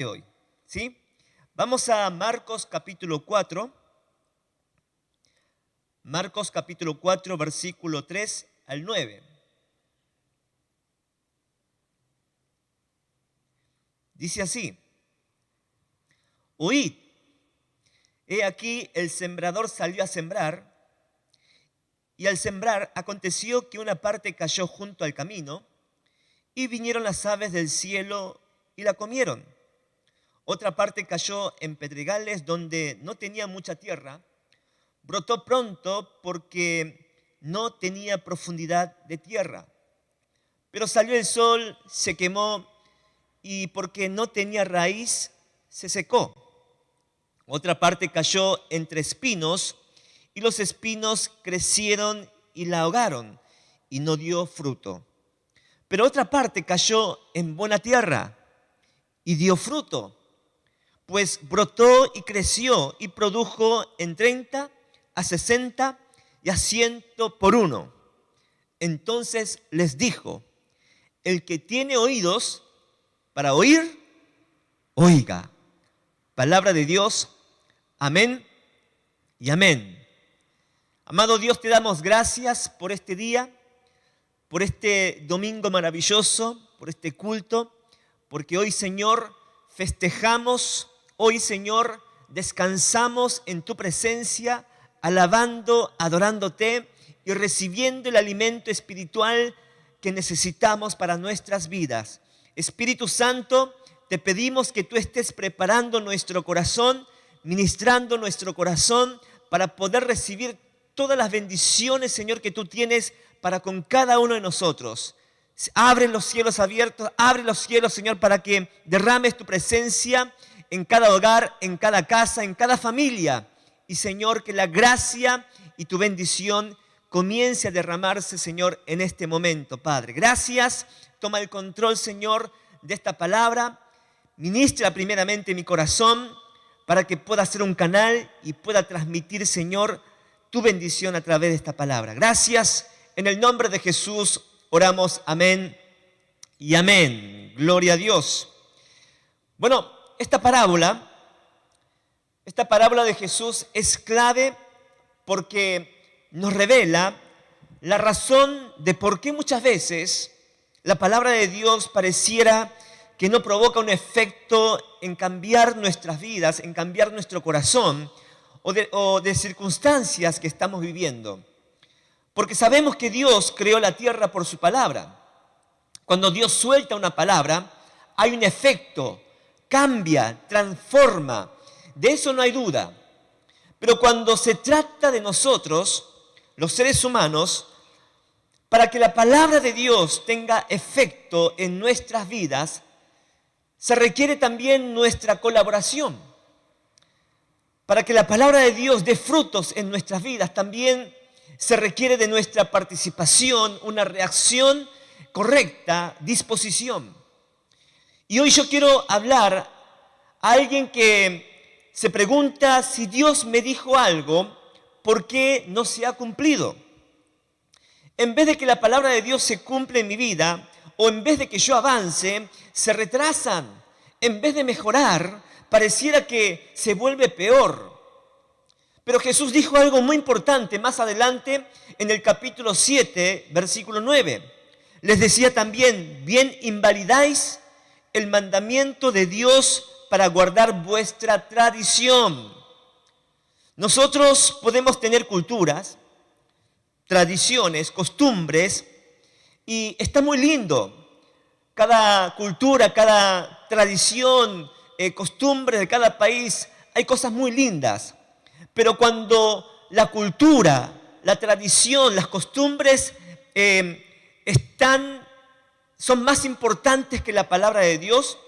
de hoy, ¿sí? Vamos a Marcos capítulo 4. Marcos capítulo 4, versículo 3 al 9. Dice así: Oíd, he aquí el sembrador salió a sembrar, y al sembrar aconteció que una parte cayó junto al camino, y vinieron las aves del cielo y la comieron. Otra parte cayó en pedregales donde no tenía mucha tierra, brotó pronto porque no tenía profundidad de tierra. Pero salió el sol, se quemó, y porque no tenía raíz, se secó. Otra parte cayó entre espinos, y los espinos crecieron y la ahogaron, y no dio fruto. Pero otra parte cayó en buena tierra, y dio fruto, pues brotó y creció, y produjo en 30, a 60 y a 100 por uno. Entonces les dijo: el que tiene oídos para oír, oiga. Palabra de Dios. Amén y amén. Amado Dios, te damos gracias por este día, por este domingo maravilloso, por este culto, porque hoy, Señor, festejamos, hoy, Señor, descansamos en tu presencia, alabando, adorándote y recibiendo el alimento espiritual que necesitamos para nuestras vidas. Espíritu Santo, te pedimos que tú estés preparando nuestro corazón, ministrando nuestro corazón para poder recibir todas las bendiciones, Señor, que tú tienes para con cada uno de nosotros. Abre los cielos abiertos, abre los cielos, Señor, para que derrames tu presencia en cada hogar, en cada casa, en cada familia. Y, Señor, que la gracia y tu bendición comience a derramarse, Señor, en este momento, Padre. Gracias. Toma el control, Señor, de esta palabra. Ministra primeramente mi corazón para que pueda ser un canal y pueda transmitir, Señor, tu bendición a través de esta palabra. Gracias. En el nombre de Jesús oramos. Amén y amén. Gloria a Dios. Bueno, esta parábola de Jesús es clave porque nos revela la razón de por qué muchas veces la palabra de Dios pareciera que no provoca un efecto en cambiar nuestras vidas, en cambiar nuestro corazón o de circunstancias que estamos viviendo. Porque sabemos que Dios creó la tierra por su palabra. Cuando Dios suelta una palabra, hay un efecto, cambia, transforma. De eso no hay duda. Pero cuando se trata de nosotros, los seres humanos, para que la palabra de Dios tenga efecto en nuestras vidas, se requiere también nuestra colaboración. Para que la palabra de Dios dé frutos en nuestras vidas, también se requiere de nuestra participación, una reacción correcta, disposición. Y hoy yo quiero hablar a alguien que se pregunta: si Dios me dijo algo, ¿por qué no se ha cumplido? En vez de que la palabra de Dios se cumpla en mi vida, o en vez de que yo avance, se retrasan. En vez de mejorar, pareciera que se vuelve peor. Pero Jesús dijo algo muy importante más adelante en el capítulo 7, versículo 9. Les decía también: bien invalidáis el mandamiento de Dios para guardar vuestra tradición. Nosotros podemos tener culturas, tradiciones, costumbres, y está muy lindo. Cada cultura, cada tradición, costumbre de cada país, hay cosas muy lindas. Pero cuando la cultura, la tradición, las costumbres son más importantes que la palabra de Dios,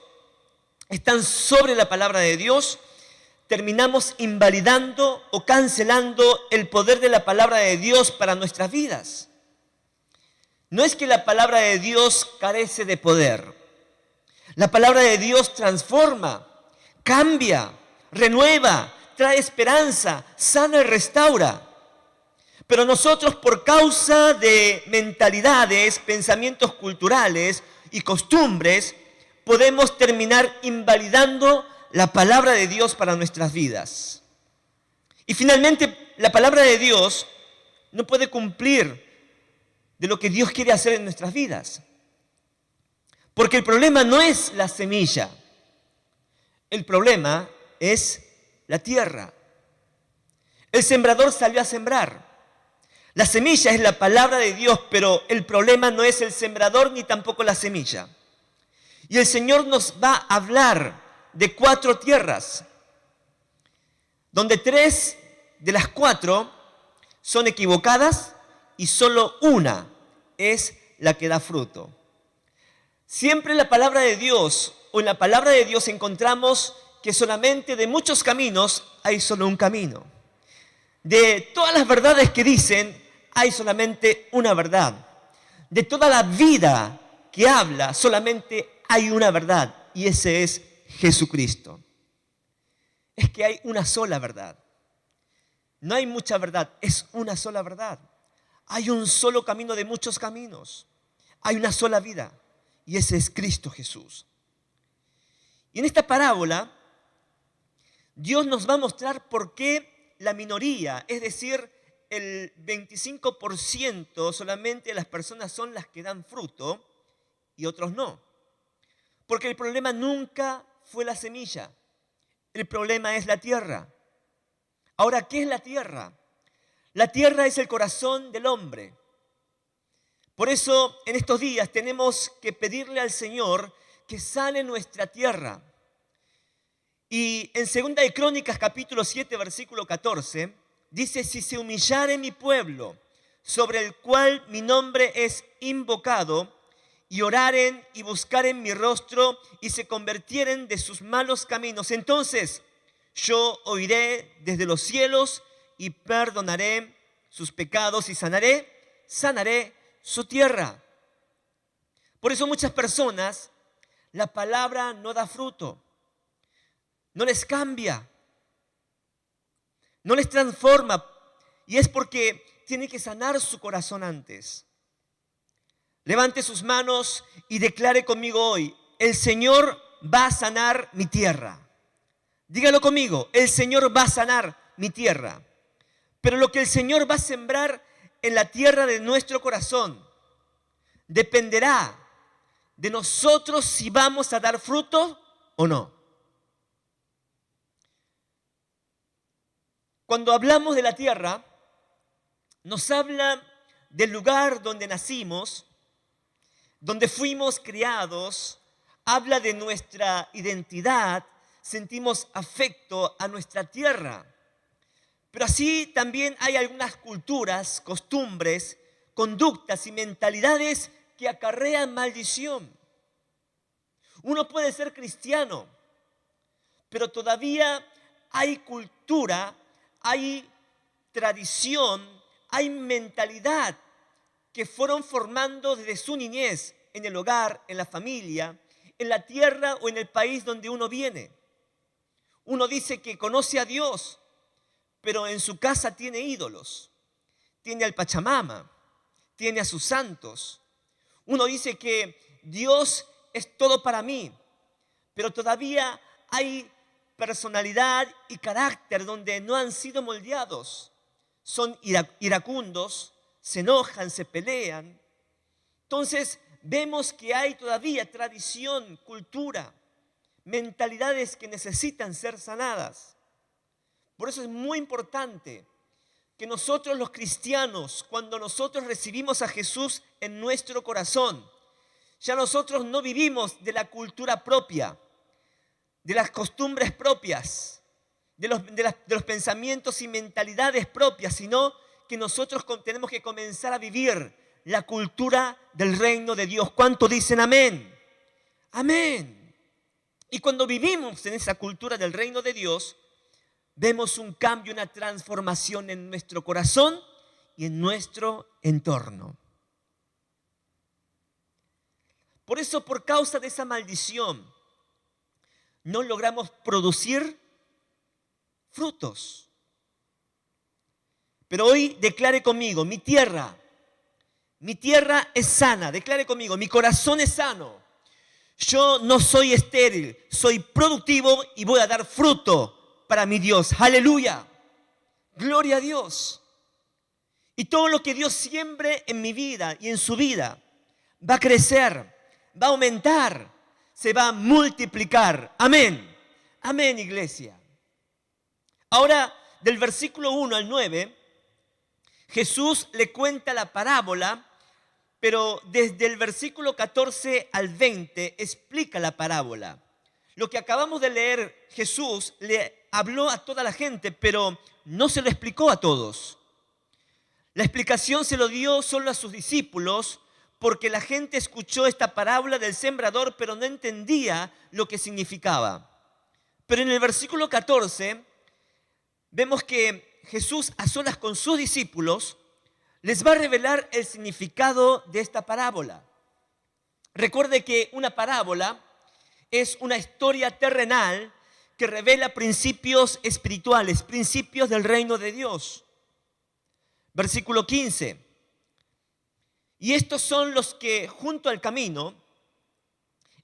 están sobre la palabra de Dios, terminamos invalidando o cancelando el poder de la palabra de Dios para nuestras vidas. No es que la palabra de Dios carece de poder. La palabra de Dios transforma, cambia, renueva, trae esperanza, sana y restaura. Pero nosotros, por causa de mentalidades, pensamientos culturales y costumbres, podemos terminar invalidando la palabra de Dios para nuestras vidas. Y finalmente, la palabra de Dios no puede cumplir de lo que Dios quiere hacer en nuestras vidas. Porque el problema no es la semilla, el problema es la tierra. El sembrador salió a sembrar. La semilla es la palabra de Dios, pero el problema no es el sembrador ni tampoco la semilla. Y el Señor nos va a hablar de 4 tierras, donde 3 de las 4 son equivocadas y solo una es la que da fruto. Siempre en la palabra de Dios, o en la palabra de Dios encontramos que solamente de muchos caminos hay solo un camino. De todas las verdades que dicen, hay solamente una verdad. De toda la vida que habla, solamente hay una verdad, y ese es Jesucristo. Es que hay una sola verdad. No hay mucha verdad, es una sola verdad. Hay un solo camino de muchos caminos. Hay una sola vida, y ese es Cristo Jesús. Y en esta parábola, Dios nos va a mostrar por qué la minoría, es decir, el 25% solamente de las personas son las que dan fruto y otros no. Porque el problema nunca fue la semilla, el problema es la tierra. Ahora, ¿qué es la tierra? La tierra es el corazón del hombre. Por eso, en estos días tenemos que pedirle al Señor que sane nuestra tierra. Y en 2 de Crónicas, capítulo 7, versículo 14, dice: si se humillare mi pueblo, sobre el cual mi nombre es invocado, y oraren y buscaren mi rostro, y se convirtieren de sus malos caminos, entonces yo oiré desde los cielos y perdonaré sus pecados y sanaré su tierra. Por eso muchas personas, la palabra no da fruto, no les cambia, no les transforma, y es porque tiene que sanar su corazón antes. Levante sus manos y declare conmigo hoy: el Señor va a sanar mi tierra. Dígalo conmigo: el Señor va a sanar mi tierra. Pero lo que el Señor va a sembrar en la tierra de nuestro corazón dependerá de nosotros si vamos a dar fruto o no. Cuando hablamos de la tierra, nos habla del lugar donde nacimos, donde fuimos criados, habla de nuestra identidad, sentimos afecto a nuestra tierra. Pero así también hay algunas culturas, costumbres, conductas y mentalidades que acarrean maldición. Uno puede ser cristiano, pero todavía hay cultura, hay tradición, hay mentalidad que fueron formando desde su niñez en el hogar, en la familia, en la tierra o en el país donde uno viene. Uno dice que conoce a Dios, pero en su casa tiene ídolos. Tiene al Pachamama, tiene a sus santos. Uno dice que Dios es todo para mí, pero todavía hay personalidad y carácter donde no han sido moldeados. Son iracundos, se enojan, se pelean. Entonces vemos que hay todavía tradición, cultura, mentalidades que necesitan ser sanadas. Por eso es muy importante que nosotros los cristianos, cuando nosotros recibimos a Jesús en nuestro corazón, ya nosotros no vivimos de la cultura propia, de las costumbres propias, de los pensamientos y mentalidades propias, sino que nosotros tenemos que comenzar a vivir la cultura del reino de Dios. ¿Cuánto dicen amén? Amén. Y cuando vivimos en esa cultura del reino de Dios, vemos un cambio, una transformación en nuestro corazón y en nuestro entorno. Por eso, por causa de esa maldición, no logramos producir frutos. Pero hoy declare conmigo: mi tierra es sana. Declare conmigo: mi corazón es sano. Yo no soy estéril, soy productivo y voy a dar fruto para mi Dios. Aleluya. Gloria a Dios. Y todo lo que Dios siembre en mi vida y en su vida va a crecer, va a aumentar, se va a multiplicar. Amén. Amén, iglesia. Ahora, del versículo 1 al 9, Jesús le cuenta la parábola, pero desde el versículo 14 al 20 explica la parábola. Lo que acabamos de leer, Jesús le habló a toda la gente, pero no se lo explicó a todos. La explicación se lo dio solo a sus discípulos, porque la gente escuchó esta parábola del sembrador, pero no entendía lo que significaba. Pero en el versículo 14 vemos que Jesús, a solas con sus discípulos, les va a revelar el significado de esta parábola. Recuerde que una parábola es una historia terrenal que revela principios espirituales, principios del reino de Dios. Versículo 15. Y estos son los que junto al camino,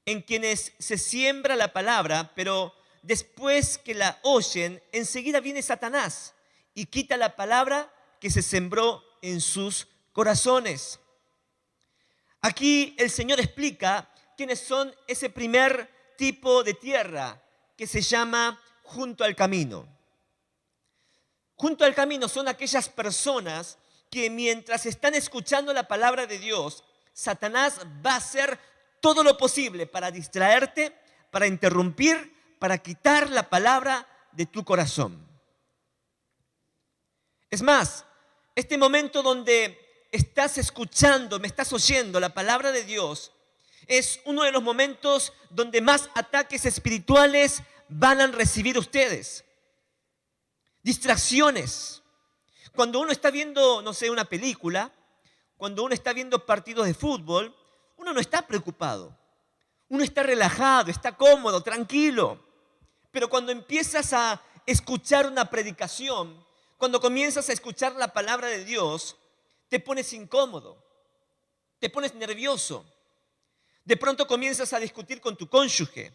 en quienes se siembra la palabra, pero después que la oyen, enseguida viene Satanás y quita la palabra que se sembró en sus corazones. Aquí el Señor explica quiénes son ese primer tipo de tierra que se llama junto al camino. Junto al camino son aquellas personas que mientras están escuchando la palabra de Dios, Satanás va a hacer todo lo posible para distraerte, para interrumpir, para quitar la palabra de tu corazón. Es más, este momento donde estás escuchando, me estás oyendo la palabra de Dios, es uno de los momentos donde más ataques espirituales van a recibir ustedes. Distracciones. Cuando uno está viendo, no sé, una película, cuando uno está viendo partidos de fútbol, uno no está preocupado. Uno está relajado, está cómodo, tranquilo. Pero cuando empiezas a escuchar una predicación, cuando comienzas a escuchar la palabra de Dios, te pones incómodo, te pones nervioso. De pronto comienzas a discutir con tu cónyuge.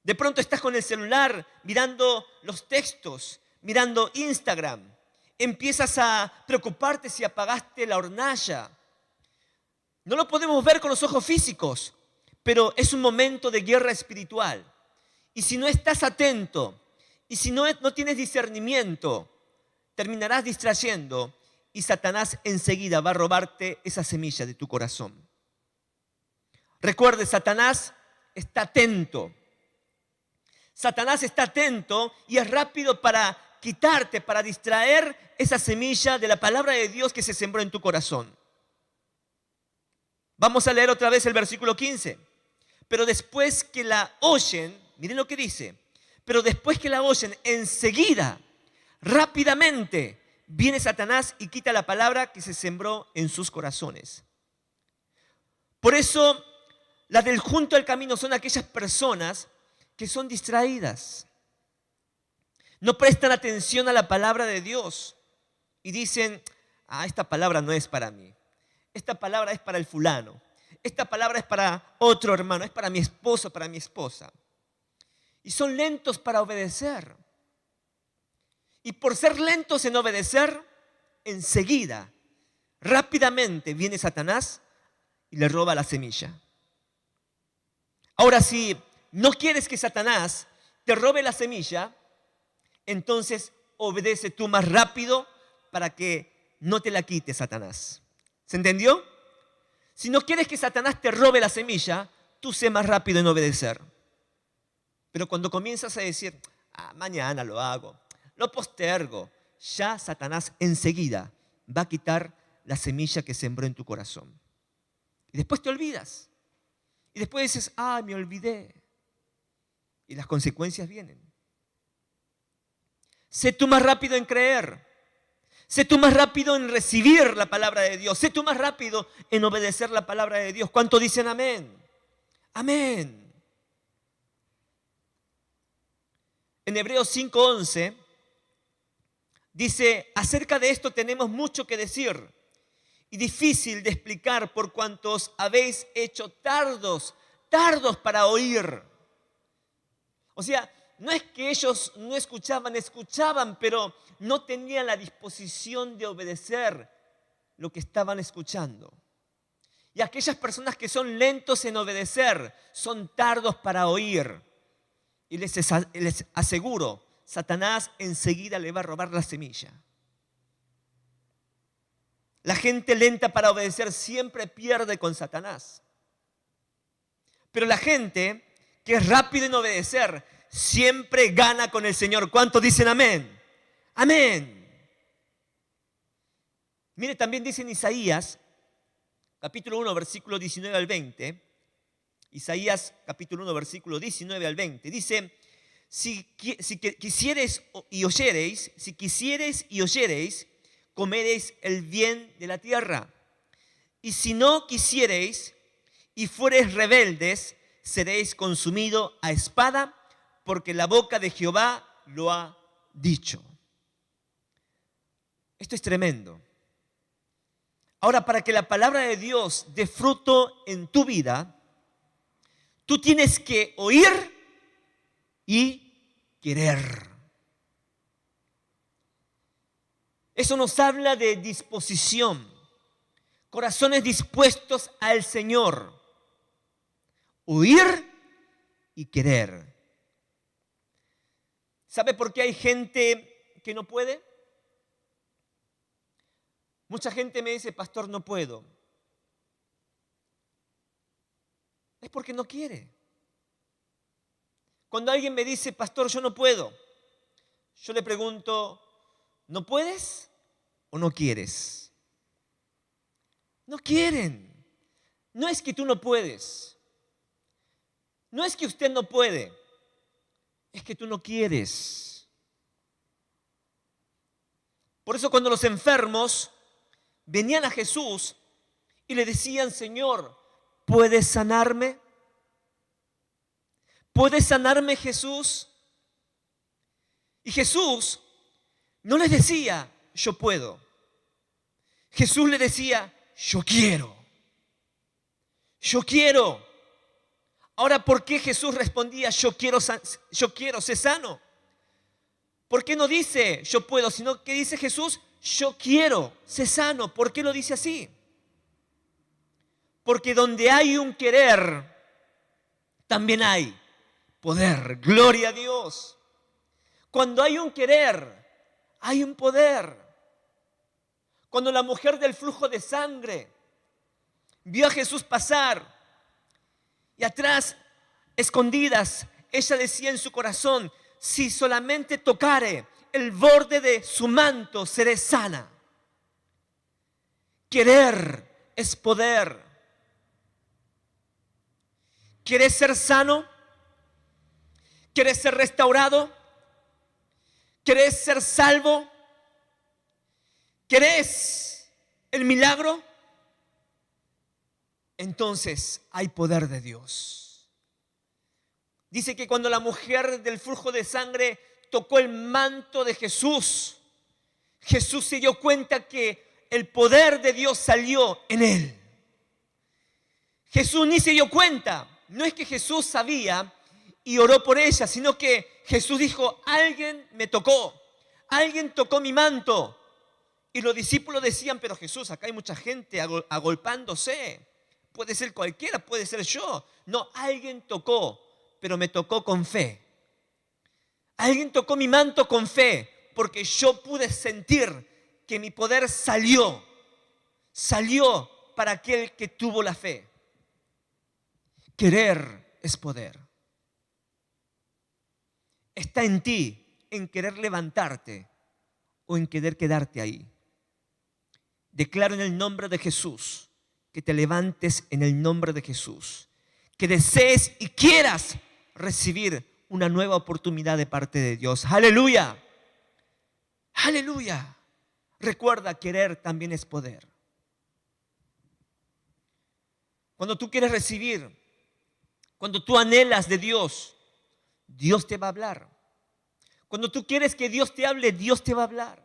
De pronto estás con el celular mirando los textos, mirando Instagram. Empiezas a preocuparte si apagaste la hornalla. No lo podemos ver con los ojos físicos, pero es un momento de guerra espiritual. Y si no estás atento, y si no tienes discernimiento, terminarás distrayendo y Satanás enseguida va a robarte esa semilla de tu corazón. Recuerde, Satanás está atento. Satanás está atento y es rápido para quitarte, para distraer esa semilla de la palabra de Dios que se sembró en tu corazón. Vamos a leer otra vez el versículo 15. Pero después que la oyen, miren lo que dice, pero después que la oyen, enseguida, rápidamente, viene Satanás y quita la palabra que se sembró en sus corazones. Por eso, las del junto al camino son aquellas personas que son distraídas. No prestan atención a la palabra de Dios y dicen, esta palabra no es para mí. Esta palabra es para el fulano. Esta palabra es para otro hermano, es para mi esposo, para mi esposa. Y son lentos para obedecer. Y por ser lentos en obedecer, enseguida, rápidamente viene Satanás y le roba la semilla. Ahora, si no quieres que Satanás te robe la semilla, entonces obedece tú más rápido para que no te la quite Satanás. ¿Se entendió? Si no quieres que Satanás te robe la semilla, tú sé más rápido en obedecer. Pero cuando comienzas a decir, mañana lo hago, lo postergo, ya Satanás enseguida va a quitar la semilla que sembró en tu corazón. Y después te olvidas. Y después dices, me olvidé. Y las consecuencias vienen. Sé tú más rápido en creer. Sé tú más rápido en recibir la palabra de Dios. Sé tú más rápido en obedecer la palabra de Dios. ¿Cuánto dicen amén? Amén. En Hebreos 5:11 dice, acerca de esto tenemos mucho que decir y difícil de explicar por cuanto os habéis hecho tardos tardos para oír. O sea, no es que ellos no escuchaban, pero no tenían la disposición de obedecer lo que estaban escuchando. Y aquellas personas que son lentos en obedecer son tardos para oír. Y les aseguro, Satanás enseguida le va a robar la semilla. La gente lenta para obedecer siempre pierde con Satanás. Pero la gente que es rápida en obedecer siempre gana con el Señor. ¿Cuántos dicen amén? Amén. Mire, también dice en Isaías, capítulo 1, versículo 19 al 20. Isaías, capítulo 1, versículo 19 al 20. Dice, si quisiereis y oyereis, comeréis el bien de la tierra. Y si no quisiereis y fuereis rebeldes, seréis consumidos a espada, porque la boca de Jehová lo ha dicho. Esto es tremendo. Ahora, para que la palabra de Dios dé fruto en tu vida, tú tienes que oír y querer. Eso nos habla de disposición, corazones dispuestos al Señor, oír y querer. ¿Sabe por qué hay gente que no puede? Mucha gente me dice, pastor, no puedo. Es porque no quiere. Cuando alguien me dice, pastor, yo no puedo, yo le pregunto, ¿no puedes o no quieres? No quieren. No es que tú no puedes. No es que usted no puede. Es que tú no quieres. Por eso cuando los enfermos venían a Jesús y le decían, Señor, ¿puedes sanarme? ¿Puedes sanarme, Jesús? Y Jesús no les decía, yo puedo. Jesús le decía, yo quiero. Yo quiero. Ahora, ¿por qué Jesús respondía, yo quiero, sé sano? ¿Por qué no dice, yo puedo, sino que dice Jesús, yo quiero, sé sano? ¿Por qué lo dice así? Porque donde hay un querer, también hay poder. Gloria a Dios. Cuando hay un querer, hay un poder. Cuando la mujer del flujo de sangre vio a Jesús pasar y atrás, escondidas, ella decía en su corazón, si solamente tocare el borde de su manto, seré sana. Querer es poder. ¿Quieres ser sano? ¿Quieres ser restaurado? ¿Quieres ser salvo? ¿Quieres el milagro? Entonces hay poder de Dios. Dice que cuando la mujer del flujo de sangre tocó el manto de Jesús, Jesús se dio cuenta que el poder de Dios salió en él. Jesús ni se dio cuenta. No es que Jesús sabía y oró por ella, sino que Jesús dijo, alguien me tocó, alguien tocó mi manto. Y los discípulos decían, pero Jesús, acá hay mucha gente agolpándose. Puede ser cualquiera, puede ser yo. No, alguien tocó, pero me tocó con fe. Alguien tocó mi manto con fe, porque yo pude sentir que mi poder salió para aquel que tuvo la fe. Querer es poder. Está en ti, en querer levantarte o en querer quedarte ahí. Declaro en el nombre de Jesús que te levantes en el nombre de Jesús, que desees y quieras recibir una nueva oportunidad de parte de Dios. ¡Aleluya! ¡Aleluya! Recuerda, querer también es poder. Cuando tú quieres recibir, cuando tú anhelas de Dios, Dios te va a hablar. Cuando tú quieres que Dios te hable, Dios te va a hablar.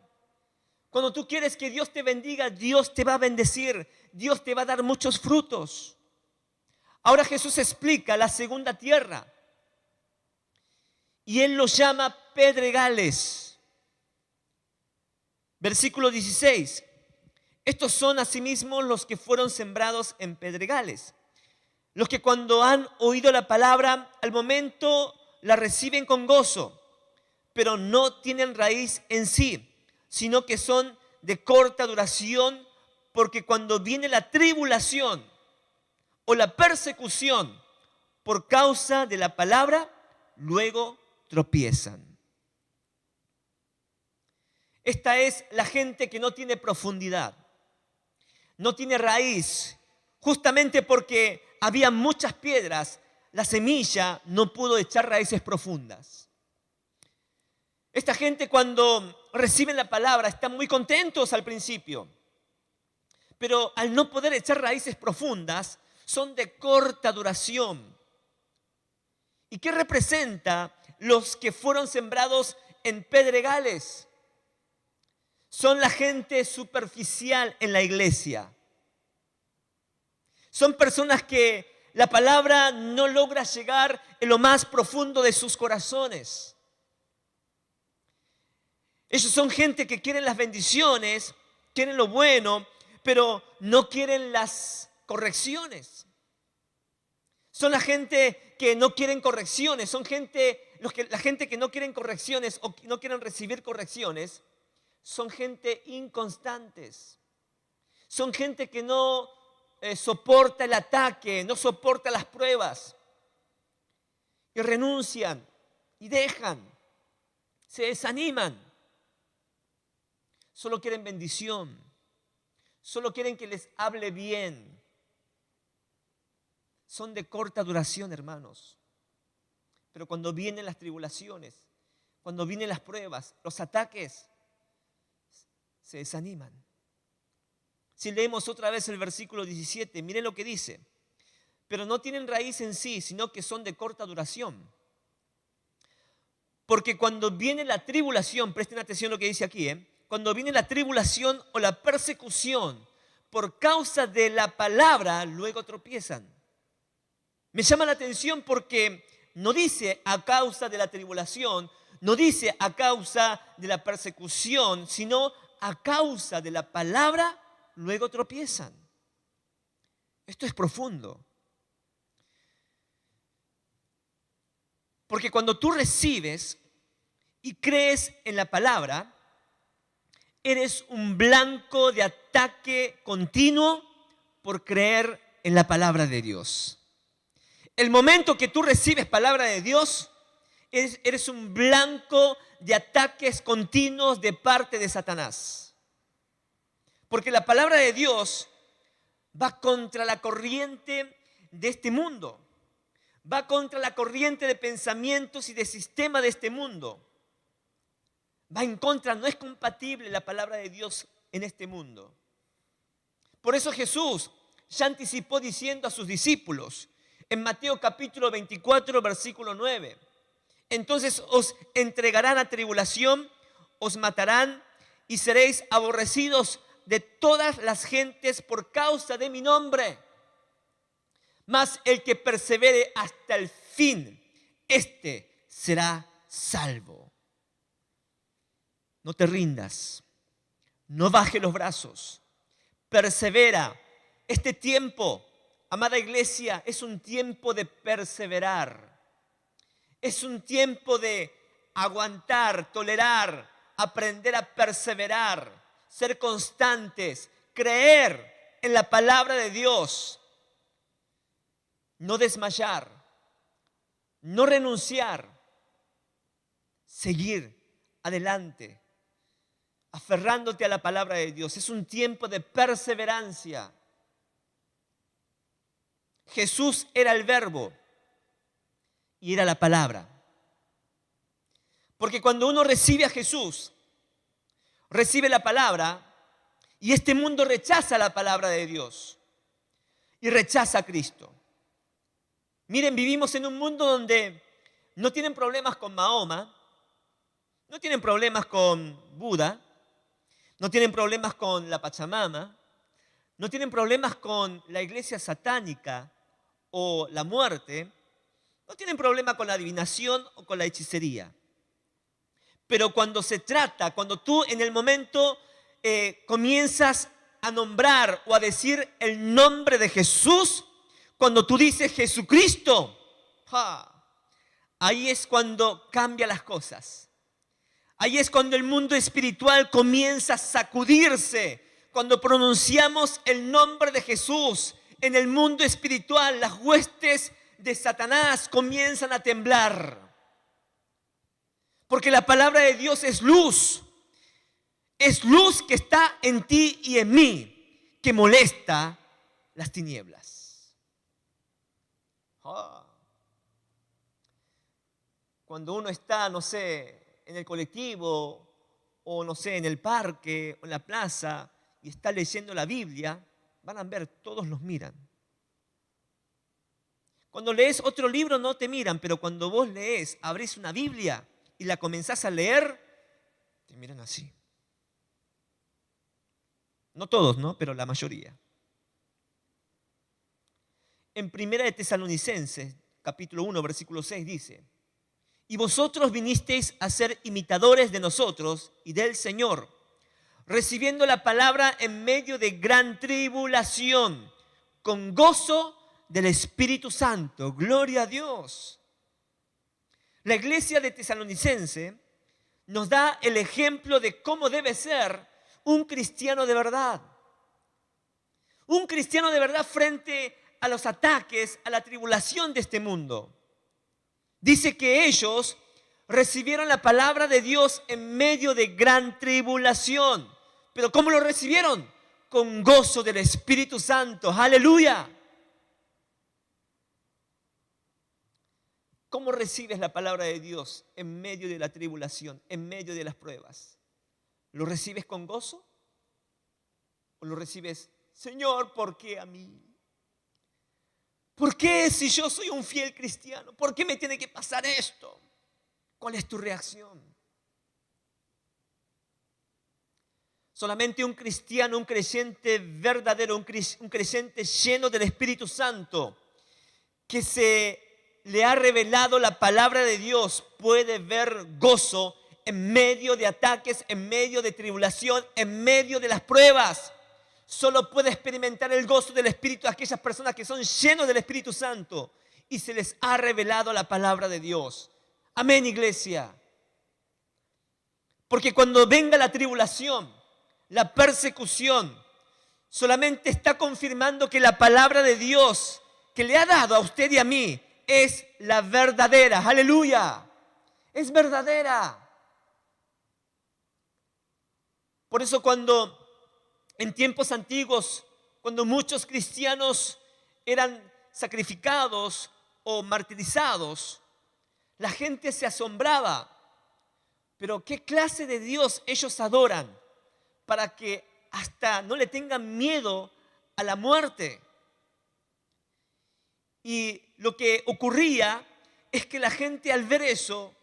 Cuando tú quieres que Dios te bendiga, Dios te va a bendecir. Dios te va a dar muchos frutos. Ahora Jesús explica la segunda tierra y Él los llama pedregales. Versículo 16. Estos son asimismo los que fueron sembrados en pedregales. Los que cuando han oído la palabra, al momento la reciben con gozo, pero no tienen raíz en sí, sino que son de corta duración, porque cuando viene la tribulación o la persecución por causa de la palabra, luego tropiezan. Esta es la gente que no tiene profundidad, no tiene raíz, justamente porque había muchas piedras, la semilla no pudo echar raíces profundas. Esta gente cuando reciben la palabra están muy contentos al principio, pero al no poder echar raíces profundas, son de corta duración. ¿Y qué representa los que fueron sembrados en pedregales? Son la gente superficial en la iglesia. Son personas que la palabra no logra llegar en lo más profundo de sus corazones. Ellos son gente que quieren las bendiciones, quieren lo bueno, pero no quieren las correcciones. Son la gente que no quieren correcciones, son la gente que no quieren correcciones o no quieren recibir correcciones, son gente inconstantes. Son gente que no soporta el ataque, no soporta las pruebas. Y renuncian y dejan, se desaniman. Solo quieren bendición, solo quieren que les hable bien. Son de corta duración, hermanos. Pero cuando vienen las tribulaciones, cuando vienen las pruebas, los ataques, se desaniman. Si leemos otra vez el versículo 17, miren lo que dice. Pero no tienen raíz en sí, sino que son de corta duración. Porque cuando viene la tribulación, presten atención a lo que dice aquí, cuando viene la tribulación o la persecución por causa de la palabra, luego tropiezan. Me llama la atención porque no dice a causa de la tribulación, no dice a causa de la persecución, sino a causa de la palabra, luego tropiezan. Esto es profundo. Porque cuando tú recibes y crees en la palabra, eres un blanco de ataque continuo por creer en la palabra de Dios. El momento que tú recibes palabra de Dios, eres un blanco de ataques continuos de parte de Satanás. Porque la palabra de Dios va contra la corriente de este mundo. Va contra la corriente de pensamientos y de sistema de este mundo. Va en contra, no es compatible la palabra de Dios en este mundo. Por eso Jesús ya anticipó diciendo a sus discípulos en Mateo capítulo 24, versículo 9. Entonces os entregarán a tribulación, os matarán y seréis aborrecidos de todas las gentes por causa de mi nombre. Mas el que persevere hasta el fin, este será salvo. No te rindas, no bajes los brazos, persevera. Este tiempo, amada iglesia, es un tiempo de perseverar. Es un tiempo de aguantar, tolerar, aprender a perseverar, ser constantes, creer en la palabra de Dios. No desmayar, no renunciar, seguir adelante, aferrándote a la palabra de Dios. Es un tiempo de perseverancia. Jesús era el verbo y era la palabra. Porque cuando uno recibe a Jesús, recibe la palabra, y este mundo rechaza la palabra de Dios y rechaza a Cristo. Miren, vivimos en un mundo donde no tienen problemas con Mahoma, no tienen problemas con Buda, no tienen problemas con la Pachamama, no tienen problemas con la iglesia satánica o la muerte, no tienen problema con la adivinación o con la hechicería. Pero cuando se trata, cuando tú en el momento comienzas a nombrar o a decir el nombre de Jesús, cuando tú dices Jesucristo, ahí es cuando cambian las cosas. Ahí es cuando el mundo espiritual comienza a sacudirse. Cuando pronunciamos el nombre de Jesús en el mundo espiritual, las huestes de Satanás comienzan a temblar. Porque la palabra de Dios es luz. Es luz que está en ti y en mí, que molesta las tinieblas. Cuando uno está, no sé, en el colectivo o no sé, en el parque o en la plaza y está leyendo la Biblia, van a ver, todos los miran. Cuando lees otro libro no te miran, pero cuando vos lees, abrís una Biblia y la comenzás a leer, te miran así. No todos, ¿no? Pero la mayoría. En 1 de Tesalonicenses, capítulo 1, versículo 6 dice: y vosotros vinisteis a ser imitadores de nosotros y del Señor, recibiendo la palabra en medio de gran tribulación, con gozo del Espíritu Santo. Gloria a Dios. La iglesia de Tesalonicense nos da el ejemplo de cómo debe ser un cristiano de verdad. Un cristiano de verdad frente a los ataques, a la tribulación de este mundo. Dice que ellos recibieron la palabra de Dios en medio de gran tribulación. ¿Pero cómo lo recibieron? Con gozo del Espíritu Santo. ¡Aleluya! ¿Cómo recibes la palabra de Dios en medio de la tribulación, en medio de las pruebas? ¿Lo recibes con gozo? ¿O lo recibes, Señor, ¿por qué a mí? ¿Por qué si yo soy un fiel cristiano? ¿Por qué me tiene que pasar esto? ¿Cuál es tu reacción? Solamente un cristiano, un creyente verdadero, un creyente lleno del Espíritu Santo, que se le ha revelado la palabra de Dios, puede ver gozo en medio de ataques, en medio de tribulación, en medio de las pruebas. Solo puede experimentar el gozo del Espíritu aquellas personas que son llenos del Espíritu Santo y se les ha revelado la palabra de Dios. Amén, iglesia. Porque cuando venga la tribulación, la persecución, solamente está confirmando que la palabra de Dios que le ha dado a usted y a mí es la verdadera. Aleluya. Es verdadera. Por eso cuando en tiempos antiguos, cuando muchos cristianos eran sacrificados o martirizados, la gente se asombraba. Pero ¿qué clase de Dios ellos adoran para que hasta no le tengan miedo a la muerte? Y lo que ocurría es que la gente al ver eso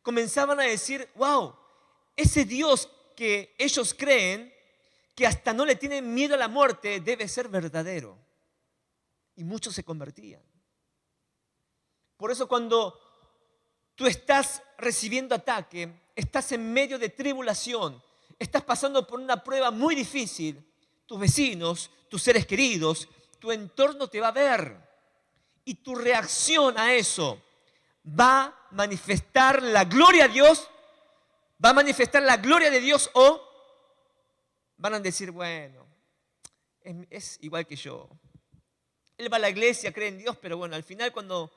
comenzaban a decir, wow, ese Dios que ellos creen, que hasta no le tienen miedo a la muerte, debe ser verdadero. Y muchos se convertían. Por eso cuando tú estás recibiendo ataque, estás en medio de tribulación, estás pasando por una prueba muy difícil, tus vecinos, tus seres queridos, tu entorno te va a ver. Y tu reacción a eso va a manifestar la gloria a Dios, va a manifestar la gloria de Dios o van a decir, bueno, es igual que yo. Él va a la iglesia, cree en Dios, pero bueno, al final cuando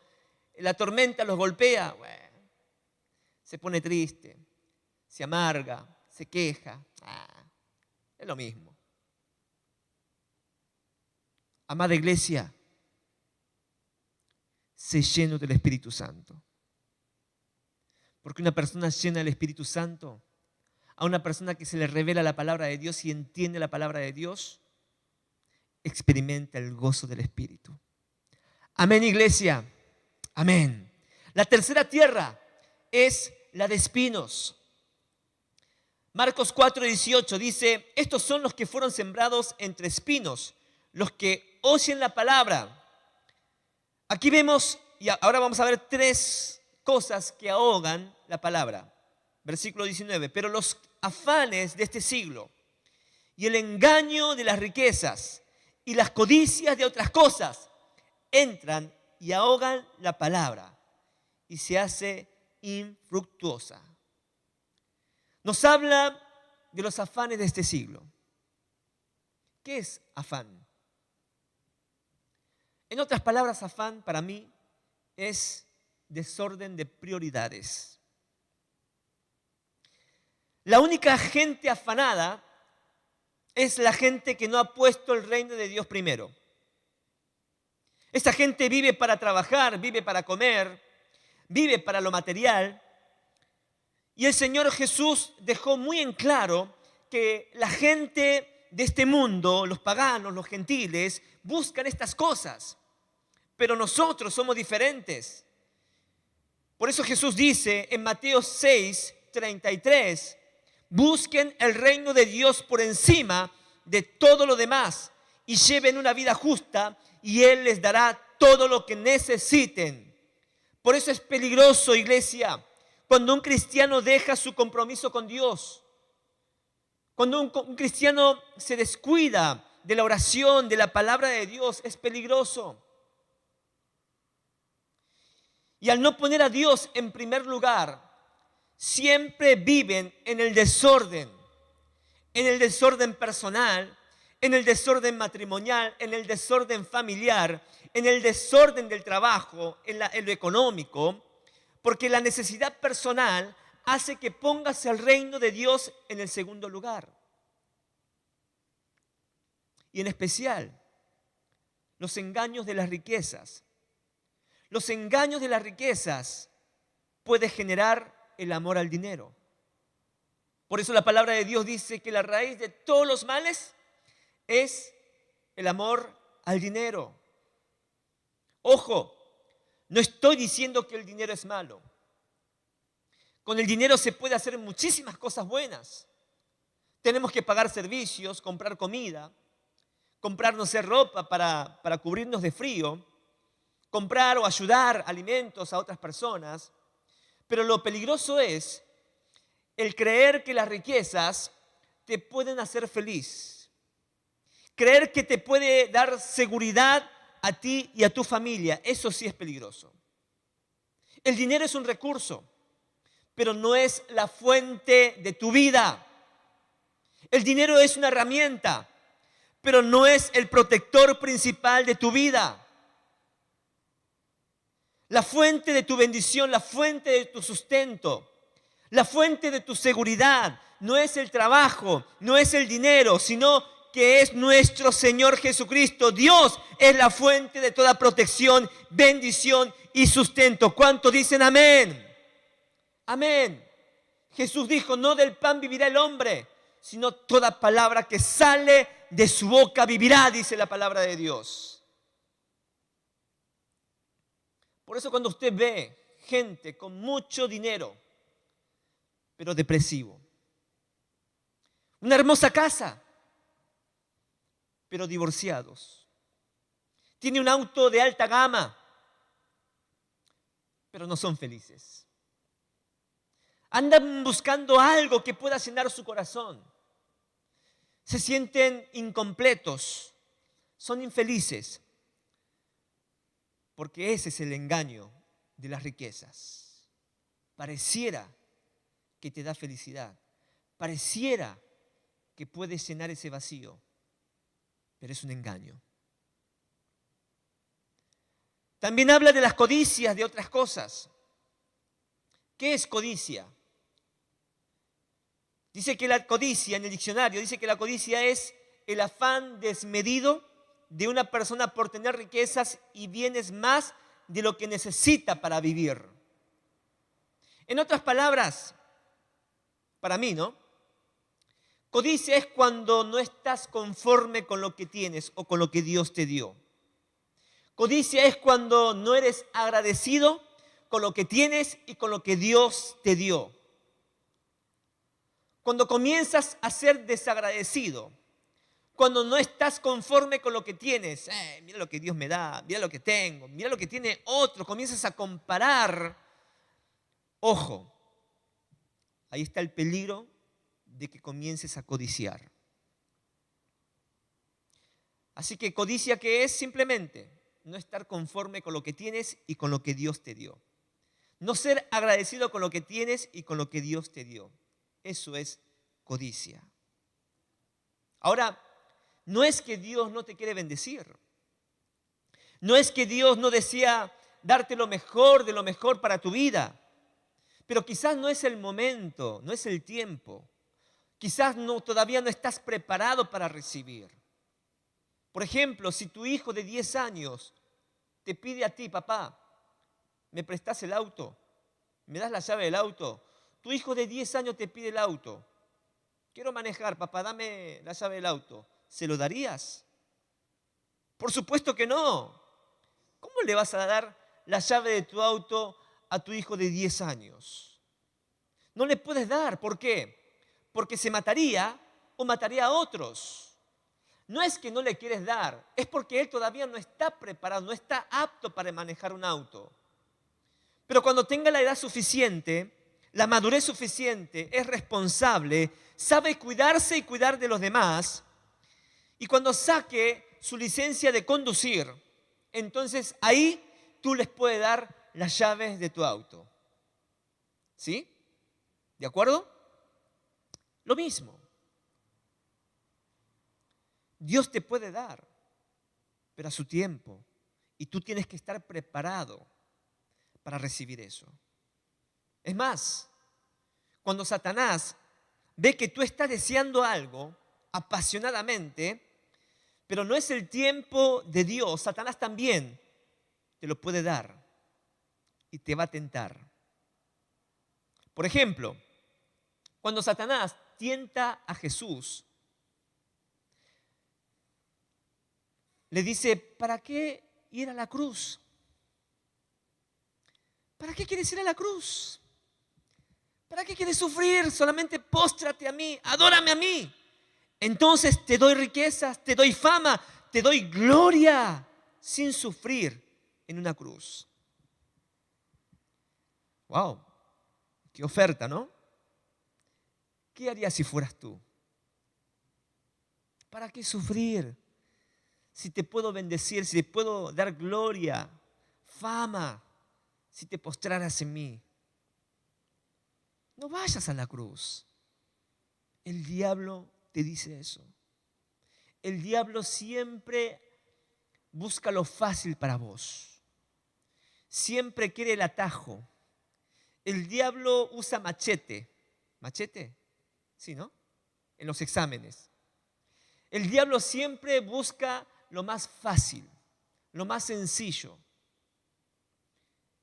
la tormenta los golpea, bueno, se pone triste, se amarga, se queja. Es lo mismo. Amada iglesia, sé lleno del Espíritu Santo. Porque una persona llena del Espíritu Santo, a una persona que se le revela la palabra de Dios y entiende la palabra de Dios, experimenta el gozo del Espíritu. Amén, iglesia. Amén. La tercera tierra es la de espinos. Marcos 4:18 dice, estos son los que fueron sembrados entre espinos, los que oyen la palabra, Aquí vemos, y ahora vamos a ver tres cosas que ahogan la palabra. Versículo 19. Pero los afanes de este siglo y el engaño de las riquezas y las codicias de otras cosas entran y ahogan la palabra y se hace infructuosa. Nos habla de los afanes de este siglo. ¿Qué es afán? En otras palabras, afán para mí es desorden de prioridades. La única gente afanada es la gente que no ha puesto el reino de Dios primero. Esta gente vive para trabajar, vive para comer, vive para lo material. Y el Señor Jesús dejó muy en claro que la gente de este mundo, los paganos, los gentiles, buscan estas cosas. Pero nosotros somos diferentes. Por eso Jesús dice en Mateo 6:33, busquen el reino de Dios por encima de todo lo demás y lleven una vida justa y Él les dará todo lo que necesiten. Por eso es peligroso, iglesia, cuando un cristiano deja su compromiso con Dios. Cuando un cristiano se descuida de la oración, de la palabra de Dios, es peligroso. Y al no poner a Dios en primer lugar, siempre viven en el desorden personal, en el desorden matrimonial, en el desorden familiar, en el desorden del trabajo, en lo económico, porque la necesidad personal hace que pongas el reino de Dios en el segundo lugar. Y en especial, los engaños de las riquezas. Los engaños de las riquezas pueden generar el amor al dinero. Por eso la palabra de Dios dice que la raíz de todos los males es el amor al dinero. Ojo, no estoy diciendo que el dinero es malo. Con el dinero se puede hacer muchísimas cosas buenas. Tenemos que pagar servicios, comprar comida, comprar, no sé, ropa para cubrirnos de frío, comprar o ayudar alimentos a otras personas. Pero lo peligroso es el creer que las riquezas te pueden hacer feliz. Creer que te puede dar seguridad a ti y a tu familia. Eso sí es peligroso. El dinero es un recurso, pero no es la fuente de tu vida. El dinero es una herramienta, pero no es el protector principal de tu vida. La fuente de tu bendición, la fuente de tu sustento, la fuente de tu seguridad no es el trabajo, no es el dinero, sino que es nuestro Señor Jesucristo. Dios es la fuente de toda protección, bendición y sustento. ¿Cuántos dicen amén? Amén. Jesús dijo, no del pan vivirá el hombre, sino toda palabra que sale de su boca vivirá, dice la palabra de Dios. Por eso cuando usted ve gente con mucho dinero, pero depresivo, una hermosa casa, pero divorciados, tiene un auto de alta gama, pero no son felices, andan buscando algo que pueda llenar su corazón, se sienten incompletos, son infelices. Porque ese es el engaño de las riquezas. Pareciera que te da felicidad. Pareciera que puedes llenar ese vacío. Pero es un engaño. También habla de las codicias de otras cosas. ¿Qué es codicia? Dice que la codicia, en el diccionario, dice que la codicia es el afán desmedido de una persona por tener riquezas y bienes más de lo que necesita para vivir. En otras palabras, para mí, ¿no? Codicia es cuando no estás conforme con lo que tienes o con lo que Dios te dio. Codicia es cuando no eres agradecido con lo que tienes y con lo que Dios te dio. Cuando comienzas a ser desagradecido, cuando no estás conforme con lo que tienes, mira lo que Dios me da, mira lo que tengo, mira lo que tiene otro, comienzas a comparar. Ojo, ahí está el peligro de que comiences a codiciar. Así que codicia, ¿qué es? Simplemente no estar conforme con lo que tienes y con lo que Dios te dio. No ser agradecido con lo que tienes y con lo que Dios te dio. Eso es codicia. Ahora, no es que Dios no te quiere bendecir. No es que Dios no desea darte lo mejor de lo mejor para tu vida. Pero quizás no es el momento, no es el tiempo. Quizás todavía no estás preparado para recibir. Por ejemplo, si tu hijo de 10 años te pide a ti, papá, ¿me prestas el auto? ¿Me das la llave del auto? Tu hijo de 10 años te pide el auto. Quiero manejar, papá, dame la llave del auto. ¿Se lo darías? Por supuesto que no. ¿Cómo le vas a dar la llave de tu auto a tu hijo de 10 años? No le puedes dar. ¿Por qué? Porque se mataría o mataría a otros. No es que no le quieres dar, es porque él todavía no está preparado, no está apto para manejar un auto. Pero cuando tenga la edad suficiente, la madurez suficiente, es responsable, sabe cuidarse y cuidar de los demás, y cuando saque su licencia de conducir, entonces ahí tú les puedes dar las llaves de tu auto. ¿Sí? ¿De acuerdo? Lo mismo. Dios te puede dar, pero a su tiempo. Y tú tienes que estar preparado para recibir eso. Es más, cuando Satanás ve que tú estás deseando algo apasionadamente, pero no es el tiempo de Dios, Satanás también te lo puede dar y te va a tentar. Por ejemplo, cuando Satanás tienta a Jesús, le dice, ¿para qué ir a la cruz? ¿Para qué quieres ir a la cruz? ¿Para qué quieres sufrir? Solamente póstrate a mí, adórame a mí. Entonces te doy riquezas, te doy fama, te doy gloria sin sufrir en una cruz. ¡Wow! ¡Qué oferta!, ¿no? ¿Qué harías si fueras tú? ¿Para qué sufrir? Si te puedo bendecir, si te puedo dar gloria, fama, si te postraras en mí. No vayas a la cruz. El diablo te dice eso. El diablo siempre busca lo fácil para vos. Siempre quiere el atajo. El diablo usa machete. ¿Machete? Sí, ¿no? En los exámenes. El diablo siempre busca lo más fácil, lo más sencillo.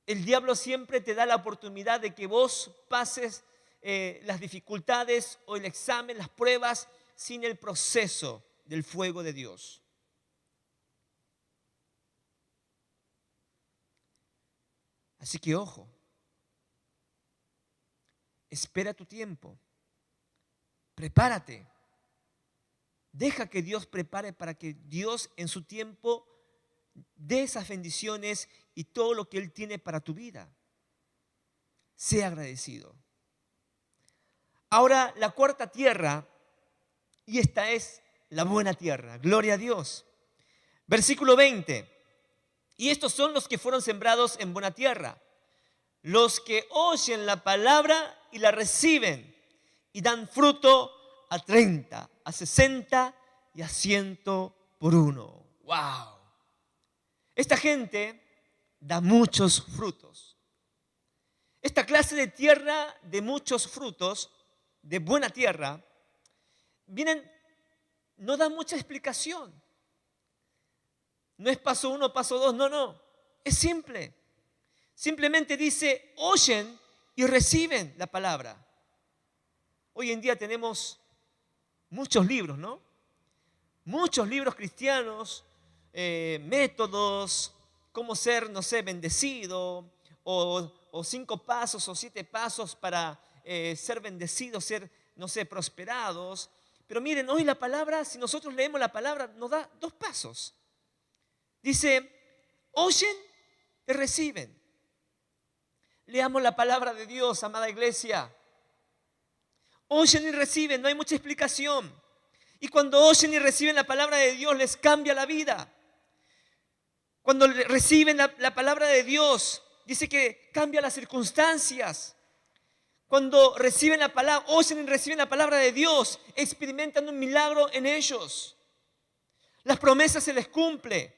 El diablo siempre te da la oportunidad de que vos pases las dificultades o el examen, las pruebas, sin el proceso del fuego de Dios. Así que ojo, espera tu tiempo, prepárate. Deja que Dios prepare para que Dios en su tiempo dé esas bendiciones y todo lo que Él tiene para tu vida. Sea agradecido. Ahora la cuarta tierra, y esta es la buena tierra. Gloria a Dios. Versículo 20. Y estos son los que fueron sembrados en buena tierra. Los que oyen la palabra y la reciben y dan fruto a 30, a 60 y a 100 por uno. ¡Wow! Esta gente da muchos frutos. Esta clase de tierra de muchos frutos, de buena tierra, no da mucha explicación. No es paso 1, paso 2, no. Es simple. Simplemente dice, oyen y reciben la palabra. Hoy en día tenemos muchos libros, ¿no? Muchos libros cristianos, métodos, cómo ser, bendecido, o 5 pasos o 7 pasos para ser bendecidos, ser, prosperados. Pero miren, hoy la palabra, si nosotros leemos la palabra, nos da dos pasos. Dice, oyen y reciben. Leamos la palabra de Dios, amada iglesia. Oyen y reciben, no hay mucha explicación. Y cuando oyen y reciben la palabra de Dios, les cambia la vida. Cuando reciben la palabra de Dios, dice que cambia las circunstancias. Cuando reciben la palabra, oyen y reciben la palabra de Dios, experimentan un milagro en ellos. Las promesas se les cumple.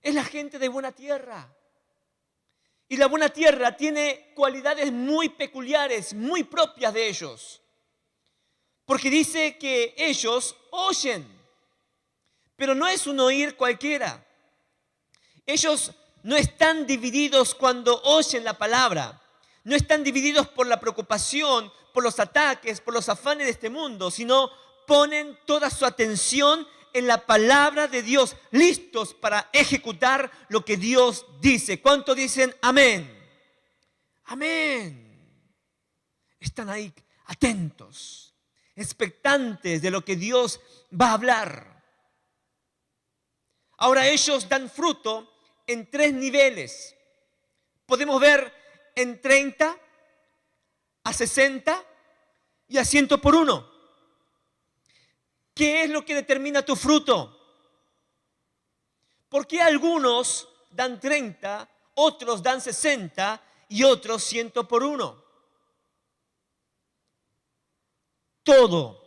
Es la gente de buena tierra. Y la buena tierra tiene cualidades muy peculiares, muy propias de ellos. Porque dice que ellos oyen, pero no es un oír cualquiera. Ellos no están divididos cuando oyen la palabra. No están divididos por la preocupación, por los ataques, por los afanes de este mundo, sino ponen toda su atención en la palabra de Dios, listos para ejecutar lo que Dios dice. ¿Cuántos dicen amén? Amén. Están ahí atentos, expectantes de lo que Dios va a hablar. Ahora ellos dan fruto en 3 niveles. Podemos ver en 30, a 60 y a 100 por 1. ¿Qué es lo que determina tu fruto? ¿Por qué algunos dan 30, otros dan 60 y otros 100 por 1? Todo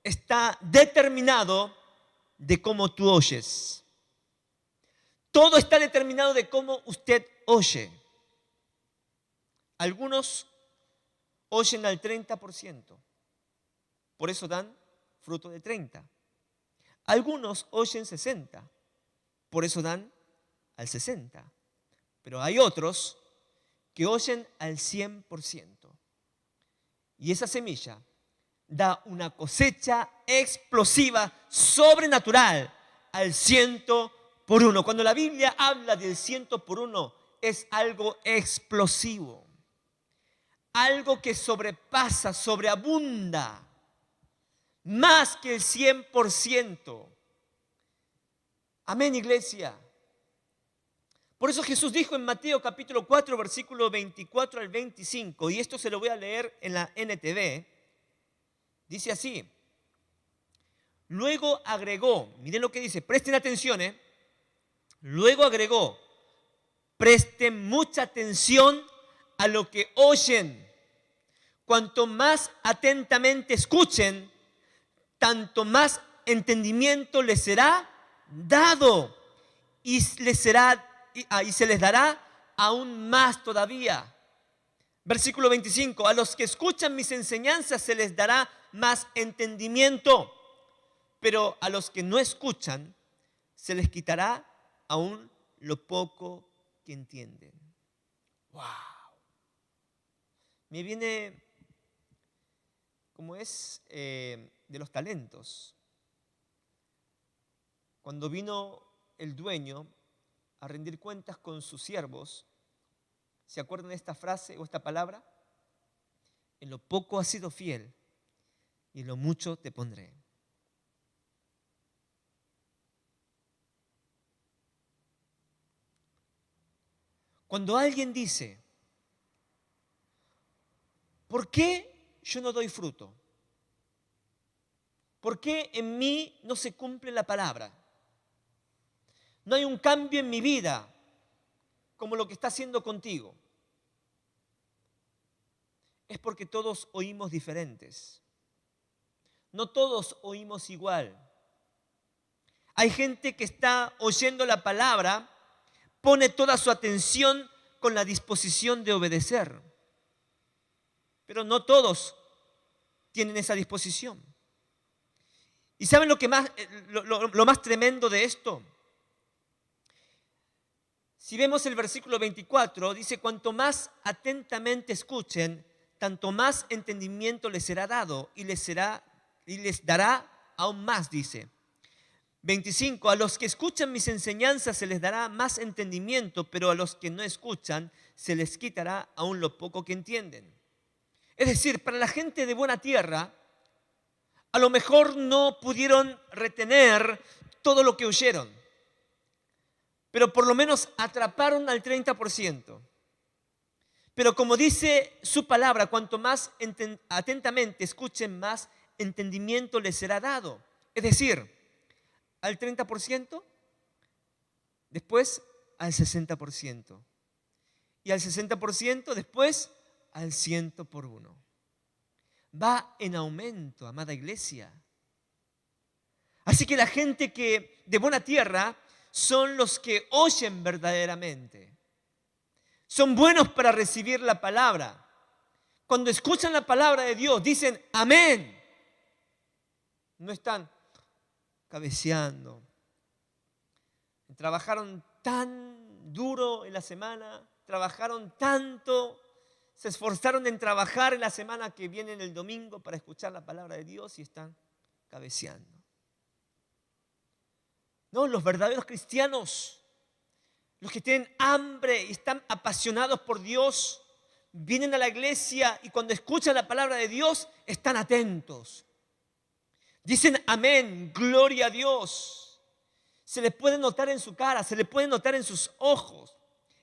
está determinado de cómo tú oyes. Todo está determinado de cómo usted oye. Algunos oyen al 30%, por eso dan fruto de 30. Algunos oyen 60, por eso dan al 60. Pero hay otros que oyen al 100%. Y esa semilla da una cosecha explosiva, sobrenatural, al 100 por 1. Cuando la Biblia habla del 100 por 1, es algo explosivo. Algo que sobrepasa, sobreabunda, más que el 100%. Amén, iglesia. Por eso Jesús dijo en Mateo capítulo 4, versículo 24 al 25, y esto se lo voy a leer en la NTV, dice así. Luego agregó, miren lo que dice, presten atención, Luego agregó, presten mucha atención a lo que oyen. Cuanto más atentamente escuchen, tanto más entendimiento les será dado y se les dará aún más todavía. Versículo 25, a los que escuchan mis enseñanzas se les dará más entendimiento, pero a los que no escuchan se les quitará aún lo poco que entienden. ¡Wow! Me viene como es de los talentos. Cuando vino el dueño a rendir cuentas con sus siervos, ¿se acuerdan de esta frase o esta palabra? En lo poco has sido fiel y en lo mucho te pondré. Cuando alguien dice, ¿por qué yo no doy fruto? ¿Por qué en mí no se cumple la palabra? No hay un cambio en mi vida como lo que está haciendo contigo. Es porque todos oímos diferentes. No todos oímos igual. Hay gente que está oyendo la palabra, pone toda su atención con la disposición de obedecer. Pero no todos tienen esa disposición. ¿Y saben lo más tremendo de esto? Si vemos el versículo 24, dice, cuanto más atentamente escuchen, tanto más entendimiento les será dado y les dará aún más, dice. 25, a los que escuchan mis enseñanzas se les dará más entendimiento, pero a los que no escuchan se les quitará aún lo poco que entienden. Es decir, para la gente de buena tierra, a lo mejor no pudieron retener todo lo que oyeron, pero por lo menos atraparon al 30%. Pero como dice su palabra, cuanto más atentamente escuchen, más entendimiento les será dado. Es decir, al 30%, después al 60%. Y al 60% después al 100 por uno. Va en aumento, amada iglesia. Así que la gente que de buena tierra son los que oyen verdaderamente. Son buenos para recibir la palabra. Cuando escuchan la palabra de Dios, dicen amén. No están cabeceando. Trabajaron tan duro en la semana, trabajaron tanto, se esforzaron en trabajar en la semana que viene el domingo para escuchar la palabra de Dios y están cabeceando. No, los verdaderos cristianos, los que tienen hambre y están apasionados por Dios, vienen a la iglesia y cuando escuchan la palabra de Dios están atentos. Dicen amén, gloria a Dios. Se les puede notar en su cara, se les puede notar en sus ojos.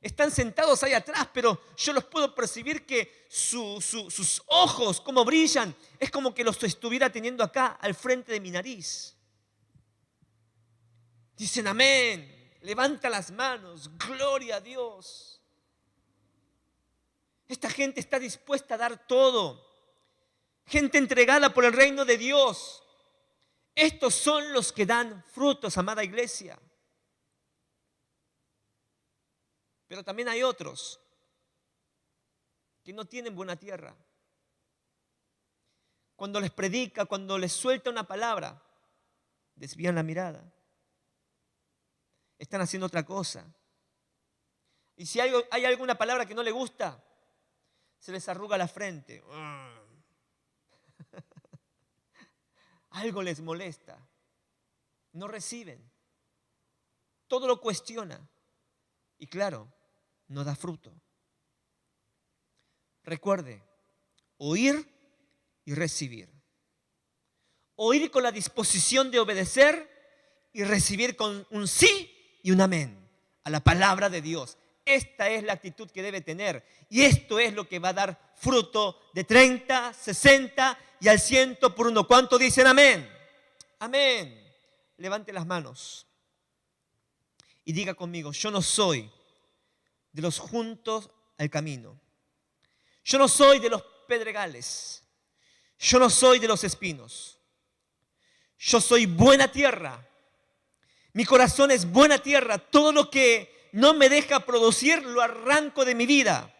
Están sentados ahí atrás, pero yo los puedo percibir que sus ojos, como brillan, es como que los estuviera teniendo acá al frente de mi nariz. Dicen amén, levanta las manos, gloria a Dios. Esta gente está dispuesta a dar todo. Gente entregada por el reino de Dios. Estos son los que dan frutos, amada iglesia. Pero también hay otros que no tienen buena tierra. Cuando les predica, cuando les suelta una palabra, desvían la mirada. Están haciendo otra cosa. Y si hay alguna palabra que no le gusta, se les arruga la frente. Algo les molesta. No reciben. Todo lo cuestiona. Y claro, no da fruto. Recuerde, oír y recibir. Oír con la disposición de obedecer y recibir con un sí y un amén a la palabra de Dios. Esta es la actitud que debe tener. Y esto es lo que va a dar fruto de 30, 60 y al 100 por uno. ¿Cuánto dicen amén? Amén. Levante las manos y diga conmigo, yo no soy de los juntos al camino. Yo no soy de los pedregales. Yo no soy de los espinos. Yo soy buena tierra. Mi corazón es buena tierra. Todo lo que no me deja producir lo arranco de mi vida.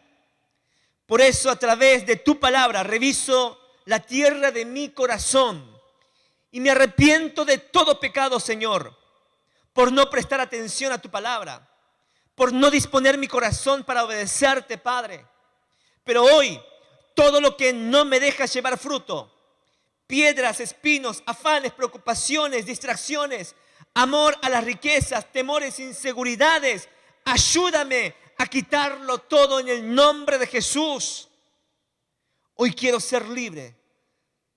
Por eso a través de tu palabra reviso la tierra de mi corazón y me arrepiento de todo pecado, Señor, por no prestar atención a tu palabra, por no disponer mi corazón para obedecerte, Padre. Pero hoy, todo lo que no me deja llevar fruto, piedras, espinos, afanes, preocupaciones, distracciones, amor a las riquezas, temores, inseguridades, ayúdame a quitarlo todo en el nombre de Jesús. Hoy quiero ser libre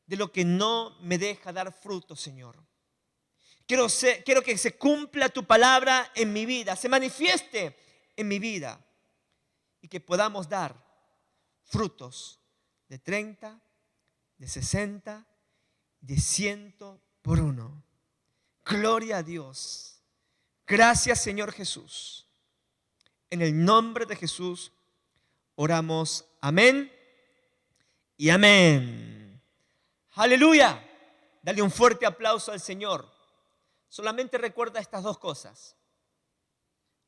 de lo que no me deja dar fruto, Señor. Quiero que se cumpla tu palabra en mi vida, se manifieste en mi vida y que podamos dar frutos de 30, de 60, de 100 por uno. Gloria a Dios. Gracias, Señor Jesús. En el nombre de Jesús oramos. Amén y amén. Aleluya. Dale un fuerte aplauso al Señor. Solamente recuerda estas dos cosas: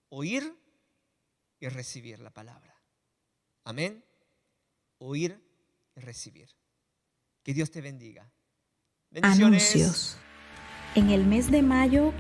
oír y recibir la palabra. Amén. Oír y recibir. Que Dios te bendiga. Bendiciones. Anuncios. En el mes de mayo